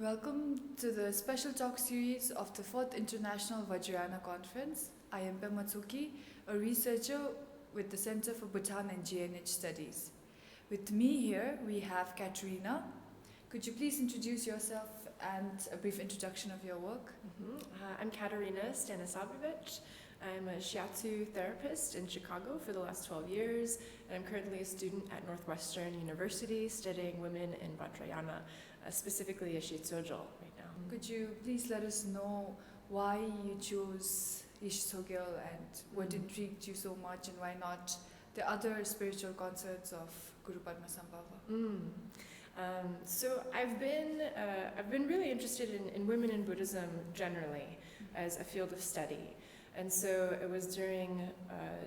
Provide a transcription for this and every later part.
Welcome to the special talk series of the 4th International Vajrayana Conference. I am Pema Tshoki, a researcher with the Center for Bhutan and GNH Studies. With me here we have Katarina. Could you please introduce yourself and a brief introduction of your work? I'm Katarina Stanisavljevic. I'm a Shiatsu therapist in Chicago for the last 12 years, and I'm currently a student at Northwestern University studying women in Vajrayana, specifically Yeshe Tsogyal right now. Could you please let us know why you chose Yeshe Tsogyal and what intrigued you so much, and why not the other spiritual concerts of Guru Padmasambhava? So I've been really interested in women in Buddhism generally as a field of study. And so it was during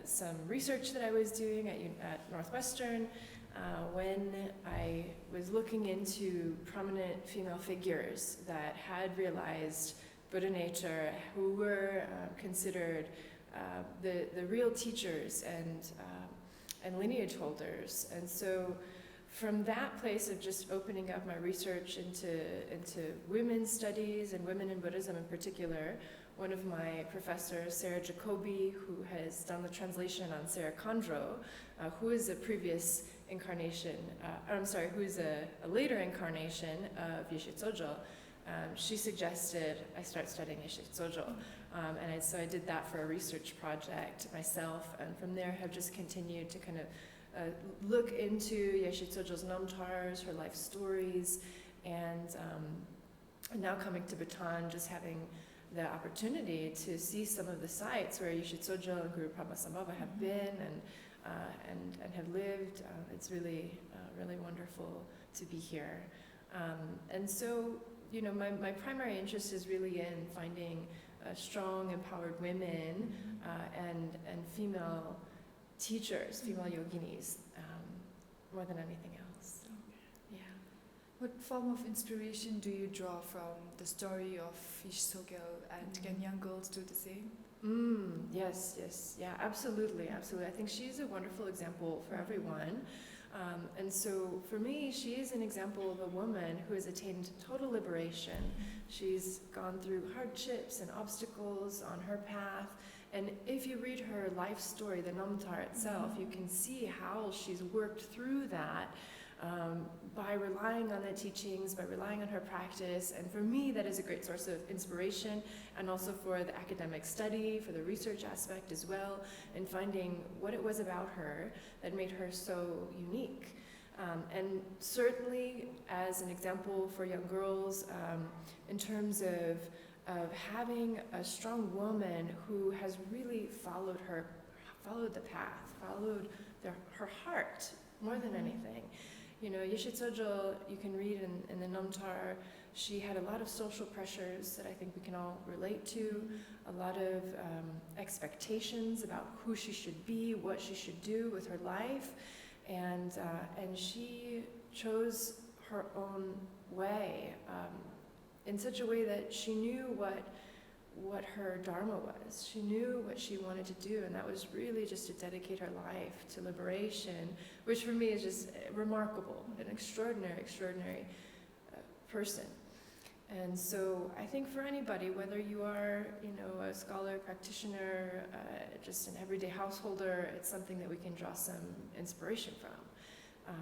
some research that I was doing at Northwestern when I was looking into prominent female figures that had realized Buddha nature, who were considered the real teachers and lineage holders. And so from that place of just opening up my research into women's studies and women in Buddhism in particular, one of my professors, Sarah Jacoby, who has done the translation on Sarah Kondro, who is a previous incarnation, who is a later incarnation of Yeshe Tsogyal, she suggested I start studying Yeshe Tsogyal. So I did that for a research project myself, and from there have just continued to kind of look into Yeshe Tsogyal's Namthors, her life stories, and now coming to Bhutan, just having the opportunity to see some of the sites where Yeshe Tsogyal and Guru Padmasambhava have been and have lived. It's really wonderful to be here. And so, you know, my primary interest is really in finding strong, empowered women and female teachers, female yoginis, more than anything else. So, yeah. What form of inspiration do you draw from the story of Yeshe Tsogyal, and can young girls do the same? Yes, yeah, absolutely. I think she's a wonderful example for everyone. And so for me, she is an example of a woman who has attained total liberation. She's gone through hardships and obstacles on her path. And if you read her life story, the Namthar itself, you can see how she's worked through that by relying on the teachings, by relying on her practice. And for me, that is a great source of inspiration, and also for the academic study, for the research aspect as well, and finding what it was about her that made her so unique. And certainly as an example for young girls, in terms of having a strong woman who has really followed the path, followed her heart more than anything. You know, Yeshe Tsogyal, you can read in the Namthar, she had a lot of social pressures that I think we can all relate to, a lot of expectations about who she should be, what she should do with her life, and she chose her own way in such a way that she knew what her dharma was. She knew what she wanted to do, and that was really just to dedicate her life to liberation, which for me is just remarkable, an extraordinary person. And so I think for anybody, whether you are, you know, a scholar, practitioner, just an everyday householder, it's something that we can draw some inspiration from.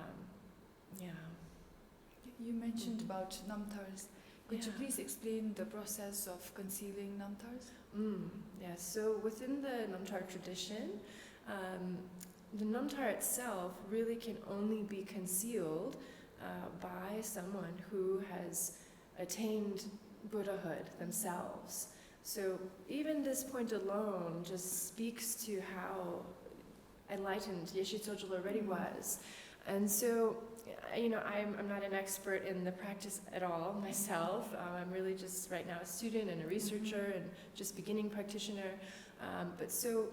Yeah. You mentioned about Namthors. Could you please explain the process of concealing Namthors? Yes, so within the Namthar tradition, the Namthar itself really can only be concealed by someone who has attained Buddhahood themselves. So even this point alone just speaks to how enlightened Yeshe Tsogyal already was. And so, you know, I'm not an expert in the practice at all myself. I'm really just right now a student and a researcher and just beginning practitioner. But so,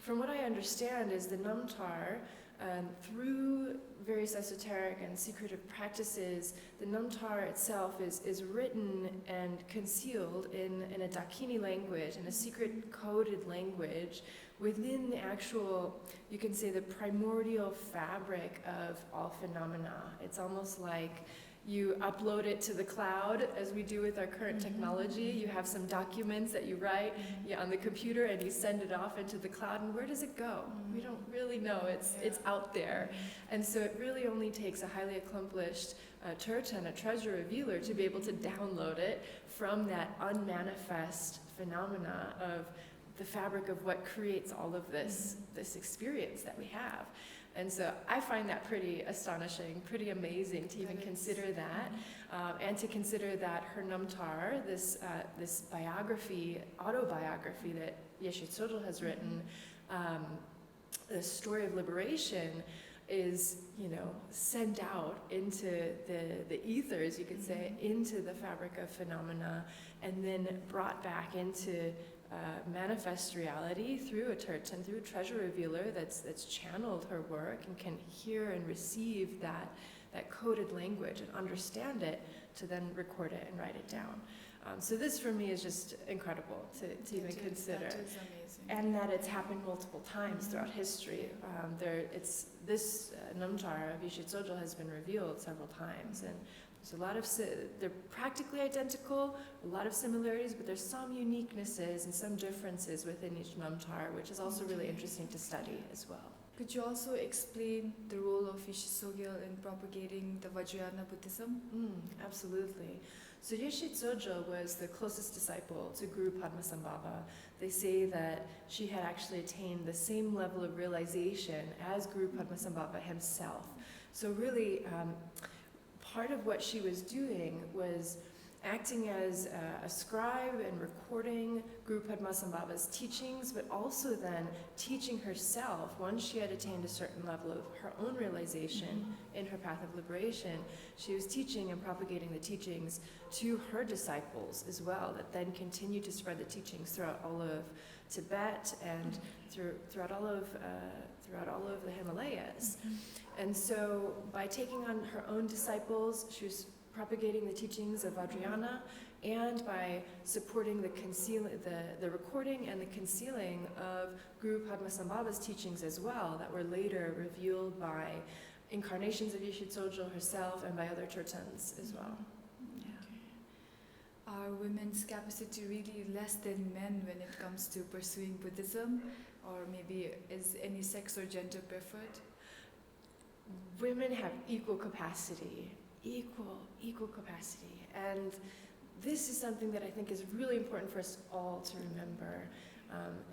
from what I understand is the Namthar, through various esoteric and secretive practices, the Namthar itself is written and concealed in a Dakini language, in a secret coded language, within the actual, you can say, the primordial fabric of all phenomena. It's almost like you upload it to the cloud, as we do with our current technology. You have some documents that you write on the computer, and you send it off into the cloud, and where does it go? We don't really know. It's out there. And so it really only takes a highly accomplished Turtan, a treasure revealer, to be able to download it from that unmanifest phenomena of the fabric of what creates all of this experience that we have. And so I find that pretty astonishing, pretty amazing to even consider that, and to consider that her Namthar, this autobiography that Yeshe Tsogyal has written, the story of liberation, is, sent out into the ethers, you could say, into the fabric of phenomena, and then brought back into manifest reality through a Turtan, through a treasure revealer that's channeled her work and can hear and receive that coded language and understand it to then record it and write it down. So this for me is just incredible to even consider. That is amazing. And that it's happened multiple times throughout history. This Namthar of Yeshe Tsogyal has been revealed several times, and there's a lot of, they're practically identical, a lot of similarities, but there's some uniquenesses and some differences within each Namthar, which is also really interesting to study as well. Could you also explain the role of Yeshe Tsogyal in propagating the Vajrayana Buddhism? Absolutely. So Yeshe Tsogyal was the closest disciple to Guru Padmasambhava. They say that she had actually attained the same level of realization as Guru Padmasambhava himself. So really, part of what she was doing was acting as a scribe and recording Guru Padmasambhava's teachings, but also then teaching herself. Once she had attained a certain level of her own realization in her path of liberation, she was teaching and propagating the teachings to her disciples as well, that then continued to spread the teachings throughout all of Tibet and throughout all of the Himalayas. And so by taking on her own disciples, she was propagating the teachings of Vajrayana, and by supporting the recording and the concealing of Guru Padmasambhava's teachings as well, that were later revealed by incarnations of Yeshe Tsogyal herself and by other Turtans as well. Are women's capacity really less than men when it comes to pursuing Buddhism? Or maybe is any sex or gender preferred? Women have equal capacity. Equal capacity. And this is something that I think is really important for us all to remember.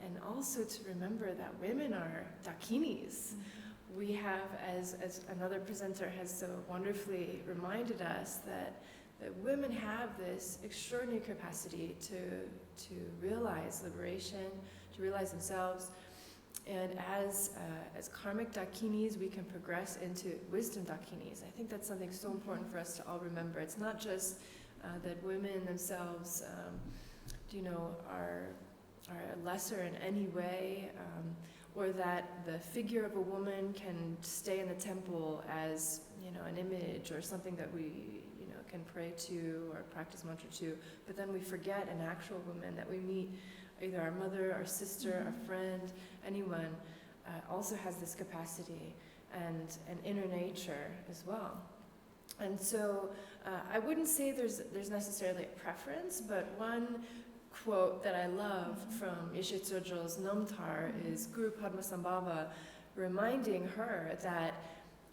And also to remember that women are dakinis. We have, as another presenter has so wonderfully reminded us, that women have this extraordinary capacity to realize liberation, to realize themselves. And as karmic dakinis, we can progress into wisdom dakinis. I think that's something so important for us to all remember. It's not just that women themselves, are lesser in any way, or that the figure of a woman can stay in the temple as, an image or something that we, can pray to or practice mantra to. But then we forget an actual woman that we meet. Either our mother, our sister, our friend, anyone also has this capacity and an inner nature as well. And so I wouldn't say there's necessarily a preference, but one quote that I love from Yeshe Tsogyal's Namthar is Guru Padmasambhava reminding her that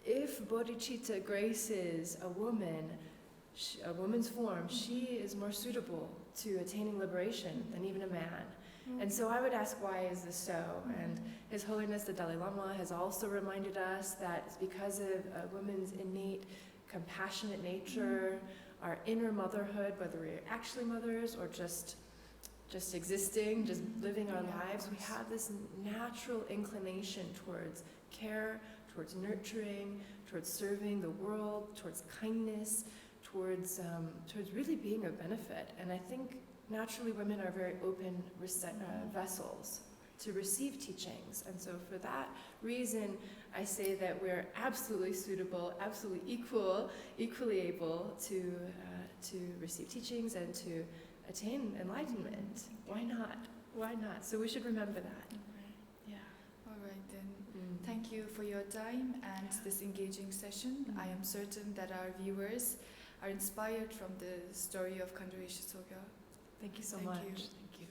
if bodhicitta graces a woman's form, she is more suitable to attaining liberation than even a man. And so I would ask, why is this so? And His Holiness the Dalai Lama has also reminded us that it's because of a woman's innate compassionate nature, our inner motherhood, whether we're actually mothers or just existing, just living our lives, we have this natural inclination towards care, towards nurturing, towards serving the world, towards kindness, towards really being of benefit. And I think naturally women are very open vessels to receive teachings. And so for that reason, I say that we're absolutely suitable, absolutely equally able to receive teachings and to attain enlightenment. Why not? Why not? So we should remember that. Yeah. All right then. Thank you for your time and this engaging session. I am certain that our viewers are inspired from the story of Yeshe Tsogyal. Thank you so Thank much. you. Thank you.